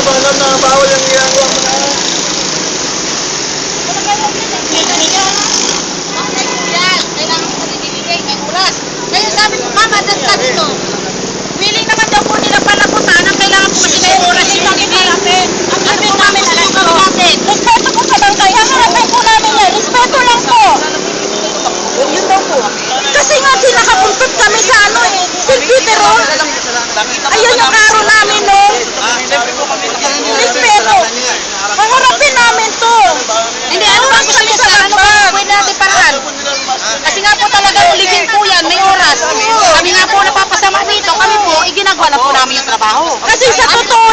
ba alam na bawal yung ginagawa mo na? Kailangan ko ibibigay, may oras. Kaya sabi ko, mama, sabi ko, willing naman daw po nila palabutan ang kailangan po kasi may oras yung ibibigay. Ang sabi namin, alas ko natin. Respeto po sa barangay. Hanapin po namin yan. Respeto lang po. Yun daw po. Kasi nga kinakapuntot kami sa ano eh. St. Peter, oh. Ayun yung karo namin, no. Respeto. Pangarapin namin to. Hindi, ano ba kami sa lagbag? Pwede natin paraan. Kasi nga po talaga uligin po yan, may oras. Kami nga po napapasama dito, kami po, iginagawa na po namin yung trabaho. Kasi sa totoo